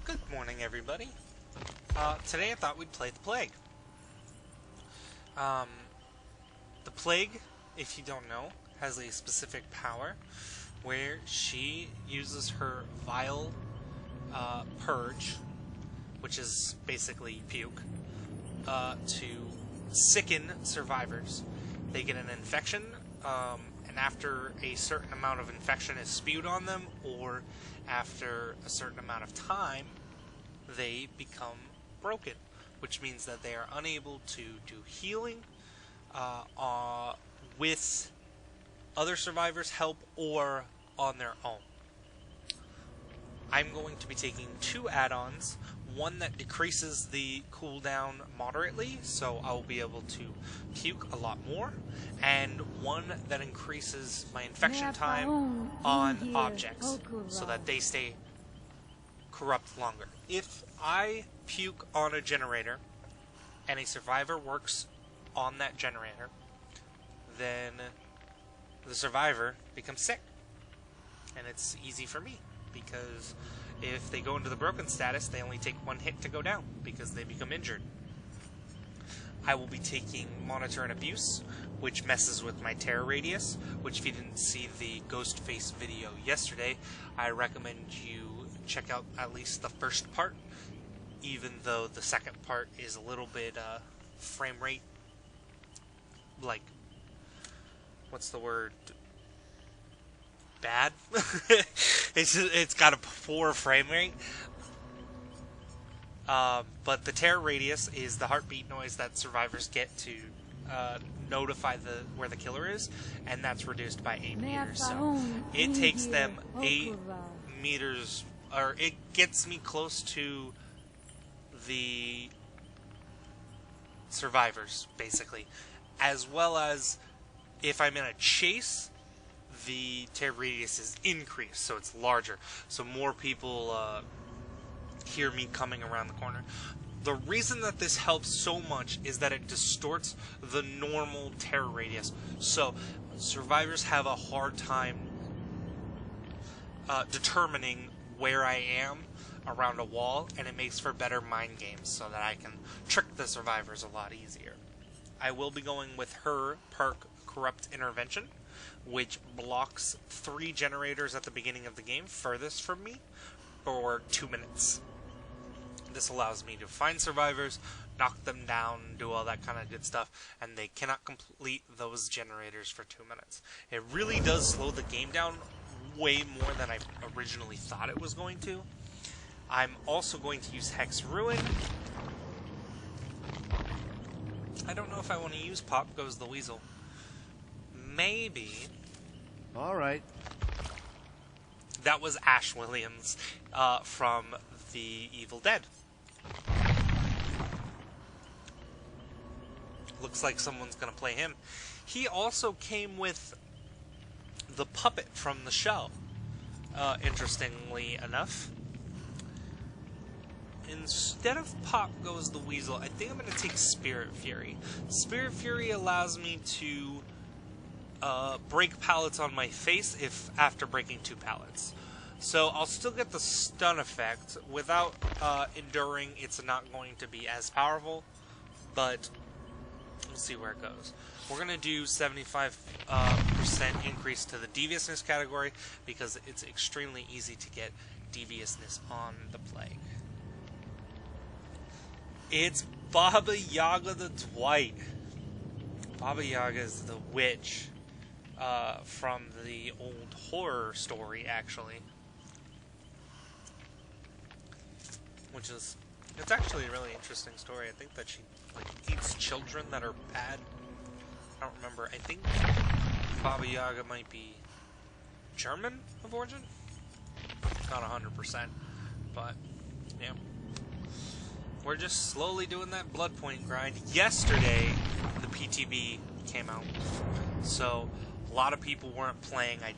Good morning, everybody. Today I thought we'd play the Plague. The Plague, if you don't know, has a specific power where she uses her Vile Purge, which is basically puke, to sicken survivors. They get an infection, and after a certain amount of infection is spewed on them, or after a certain amount of time, they become broken, which means that they are unable to do healing with other survivors' help or on their own. I'm going to be taking two add-ons, one that decreases the cooldown moderately, so I'll be able to puke a lot more, and one that increases my infection time on objects, so that they stay corrupt longer. If I puke on a generator, and a survivor works on that generator, then the survivor becomes sick. And it's easy for me, because if they go into the broken status, they only take one hit to go down, because they become injured. I will be taking Monitor and Abuse, which messes with my terror radius, which if you didn't see the Ghost Face video yesterday, I recommend you check out at least the first part, even though the second part is a little bit frame rate, like, what's the word? Bad. It's got a poor frame rate. But the terror radius is the heartbeat noise that survivors get to notify where the killer is, and that's reduced by 8 meters. So it takes them 8 meters, or it gets me close to the survivors, basically. As well as if I'm in a chase, the terror radius is increased, so it's larger. So more people hear me coming around the corner. The reason that this helps so much is that it distorts the normal terror radius. So survivors have a hard time determining where I am around a wall, and it makes for better mind games so that I can trick the survivors a lot easier. I will be going with her perk, Corrupt Intervention, which blocks 3 generators at the beginning of the game furthest from me for 2 minutes. This allows me to find survivors, knock them down, do all that kind of good stuff, and they cannot complete those generators for 2 minutes. It really does slow the game down way more than I originally thought it was going to. I'm also going to use Hex Ruin. I don't know if I want to use Pop Goes the Weasel. Maybe. Alright. That was Ash Williams from The Evil Dead. Looks like someone's going to play him. He also came with the puppet from the show, interestingly enough. Instead of Pop Goes the Weasel, I think I'm going to take Spirit Fury. Spirit Fury allows me to break pallets on my face after breaking 2 pallets. So I'll still get the stun effect. Without enduring, it's not going to be as powerful, but we'll see where it goes. We're going to do 75% increase to the Deviousness category, because it's extremely easy to get Deviousness on the Plague. It's Baba Yaga the Dwight. Baba Yaga is the witch from the old horror story, actually. Which is, it's actually a really interesting story. I think that she eats children that are bad. I don't remember. I think Baba Yaga might be German of origin. Not 100%, but yeah. We're just slowly doing that blood point grind. Yesterday, the PTB came out, so a lot of people weren't playing. I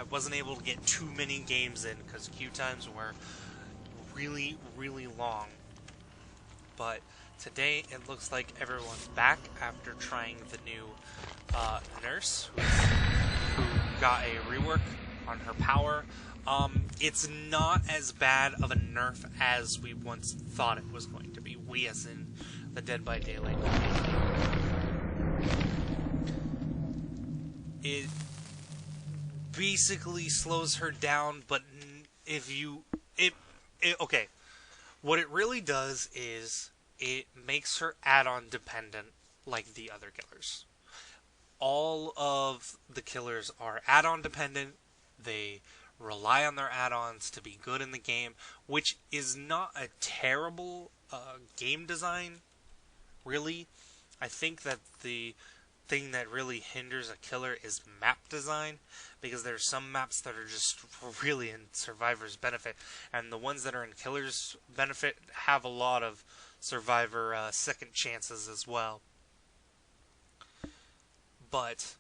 wasn't able to get too many games in because queue times were really, really long. But today, it looks like everyone's back after trying the new nurse, who got a rework on her power, It's not as bad of a nerf as we once thought it was going to be. We, as in the Dead by Daylight. It basically slows her down, but if you... okay. What it really does is it makes her add-on dependent like the other killers. All of the killers are add-on dependent. They rely on their add-ons to be good in the game, which is not a terrible game design, really. I think that the thing that really hinders a killer is map design, because there are some maps that are just really in Survivor's benefit, and the ones that are in Killer's benefit have a lot of Survivor second chances as well. But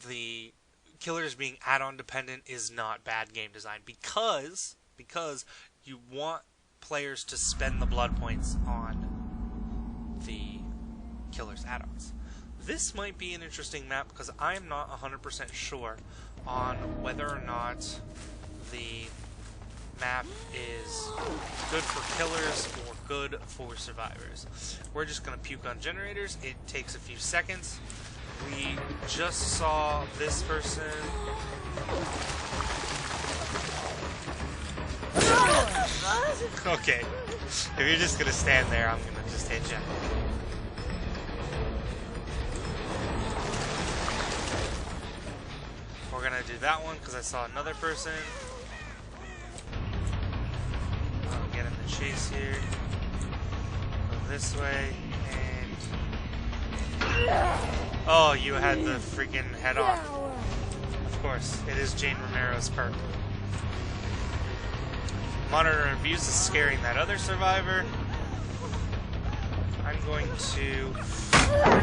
the Killers being add-on dependent is not bad game design, because you want players to spend the blood points on the Killer's add-ons. This might be an interesting map, because I'm not 100% sure on whether or not the map is good for Killers or good for Survivors. We're just going to puke on generators. It takes a few seconds. We just saw this person. Okay. If you're just going to stand there, I'm going to just hit you. We're going to do that one because I saw another person. I'll get in the chase here. Go this way. Oh, you had the freaking head on. Of course, it is Jane Romero's perk. Monitor and abuse is scaring that other survivor. I'm going to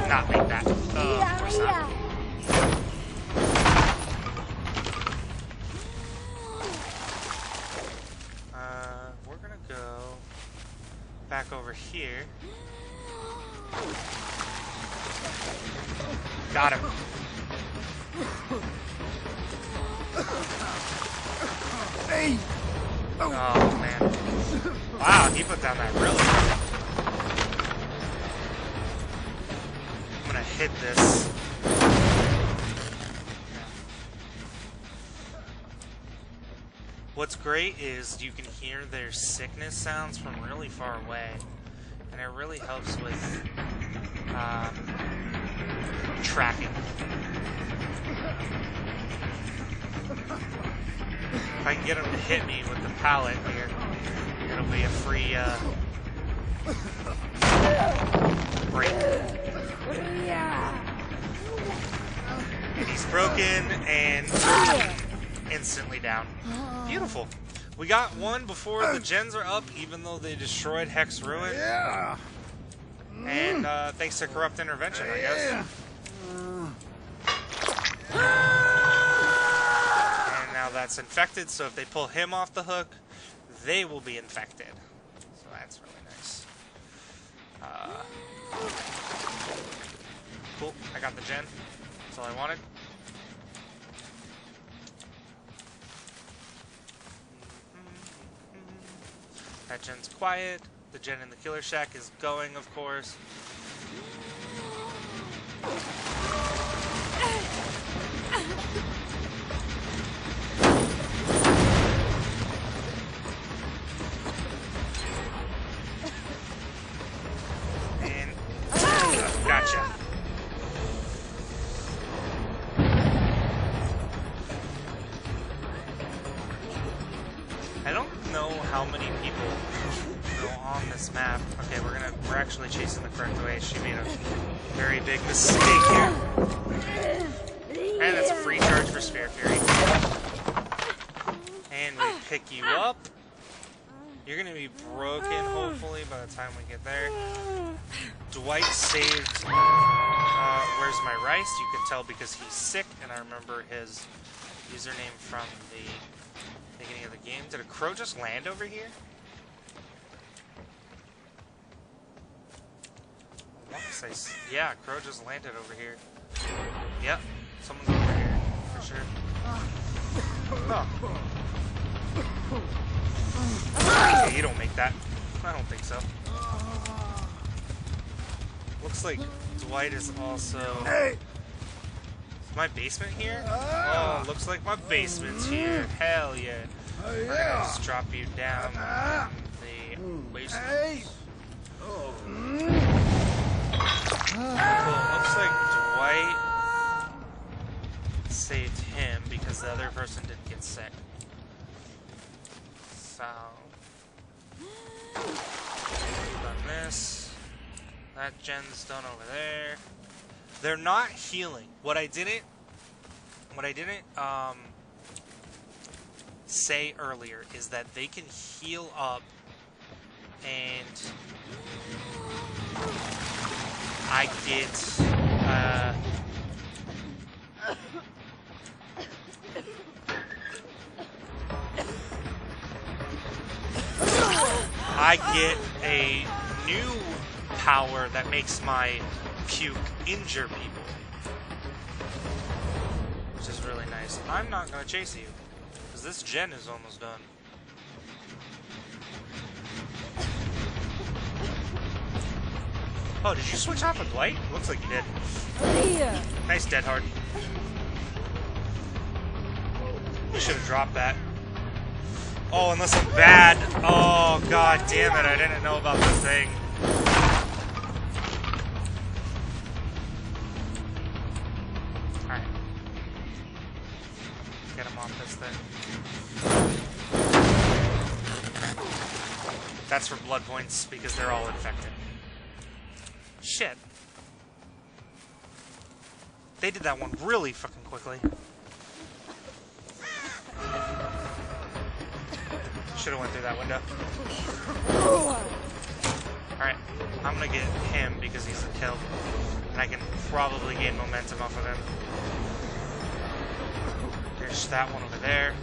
not make that. Oh, of course not. We're gonna go back over here. Got him. Hey! Oh, man. Wow, he put down that really hard. I'm gonna hit this. What's great is you can hear their sickness sounds from really far away. And it really helps with tracking. If I can get him to hit me with the pallet here, it'll be a free break. And he's broken and instantly down. Beautiful. We got one before the gens are up, even though they destroyed Hex Ruin. Yeah. And thanks to corrupt intervention, I guess. And now that's infected, so if they pull him off the hook, they will be infected. So that's really nice. Cool, I got the gen. That's all I wanted. That gen's quiet. The gen in the killer shack is going, of course. And gotcha. I don't know how many people go on this map. Okay, we're actually chasing the correct way. She made a very big mistake here. And that's a free charge for Spare Fury. And we pick you up. You're gonna be broken, hopefully, by the time we get there. Dwight saved Where's My Rice? You can tell because he's sick, and I remember his username from the beginning of the game. Did a crow just land over here? Yeah, crow just landed over here. Yep, someone's over here, for sure. Oh. Okay, you don't make that. I don't think so. Looks like Dwight is also... Hey! Is my basement here? Oh, looks like my basement's here. Hell yeah. We're gonna just drop you down the basement. Hey! Cool. Looks like Dwight saved him because the other person didn't get sick. So... done this. That gen's done over there. They're not healing. What I didn't say earlier is that they can heal up and I get a new power that makes my puke injure people, which is really nice. I'm not gonna chase you because this gen is almost done. Oh, did you switch off with Dwight? Looks like you did. Nice, Dead Hard. You should have dropped that. Oh, unless I'm bad. Oh, god damn it, I didn't know about this thing. Alright. Get him off this thing. That's for blood points, because they're all infected. Shit. They did that one really fucking quickly. Should've went through that window. Alright, I'm gonna get him because he's a kill. And I can probably gain momentum off of him. There's that one over there.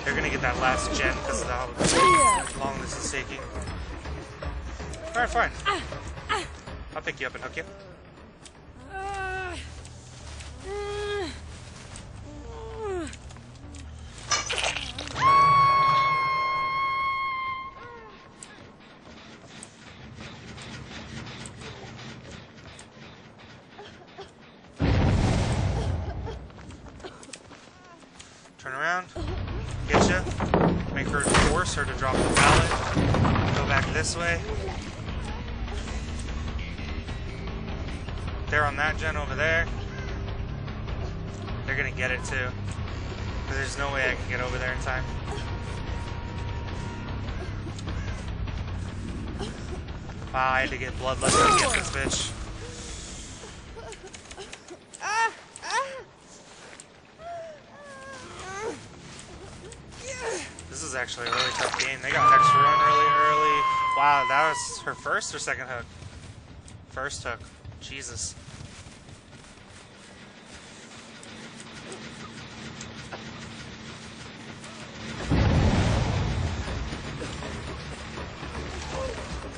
They're gonna get that last gen because of how long this is taking. Alright, fine. I'll pick you up and hook you. Turn around, get you, make her force her to drop the pallet, go back this way. They're on that gen over there. They're gonna get it too. But there's no way I can get over there in time. Wow, I had to get bloodless to get this bitch. This is actually a really tough game. They got extra run early. Wow, that was her first or second hook? First hook. Jesus.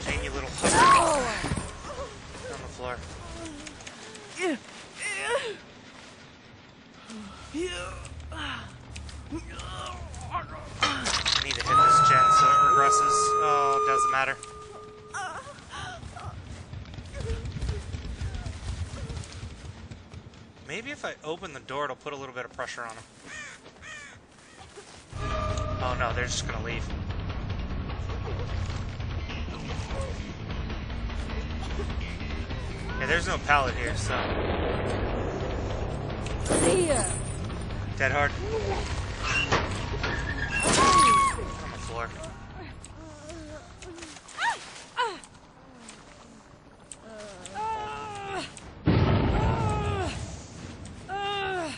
Jane, you little hooker. On the floor. I need to hit this gen so it regresses. Oh, it doesn't matter. Maybe if I open the door, it'll put a little bit of pressure on them. Oh no, they're just gonna leave. Yeah, there's no pallet here, so... Dead hard. On the floor.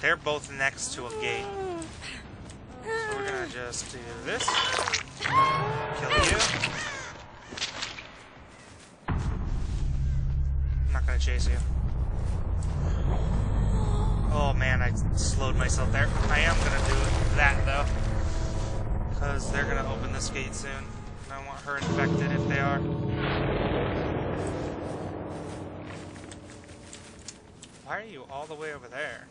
They're both next to a gate. So we're gonna just do this. Kill you. I'm not gonna chase you. Oh man, I slowed myself there. I am gonna do that though. Because they're gonna open this gate soon. And I want her infected if they are. Why are you all the way over there?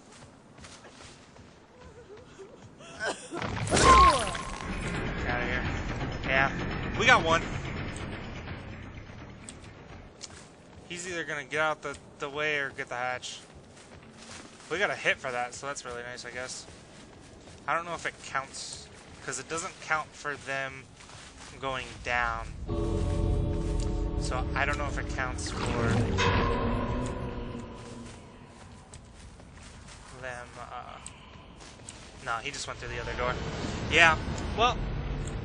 Get out of here. Yeah, we got one. He's either gonna get out the way or get the hatch. We got a hit for that, so that's really nice, I guess. I don't know if it counts, because it doesn't count for them going down. So I don't know if it counts for them. No, he just went through the other door. Yeah, well,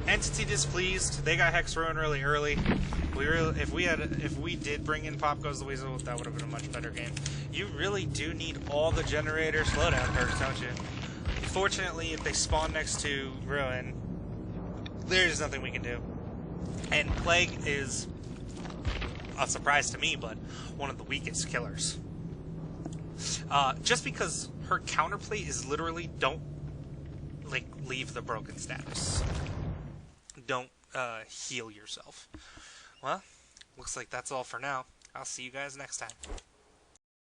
Entity displeased. They got Hex Ruin really early. If we did bring in Pop Goes the Weasel, that would have been a much better game. You really do need all the generator slowdown perks, don't you? Fortunately, if they spawn next to Ruin, there's nothing we can do. And Plague is a surprise to me, but one of the weakest killers. Just because her counterplay is literally don't leave the broken status. Don't heal yourself. Well, looks like that's all for now. I'll see you guys next time.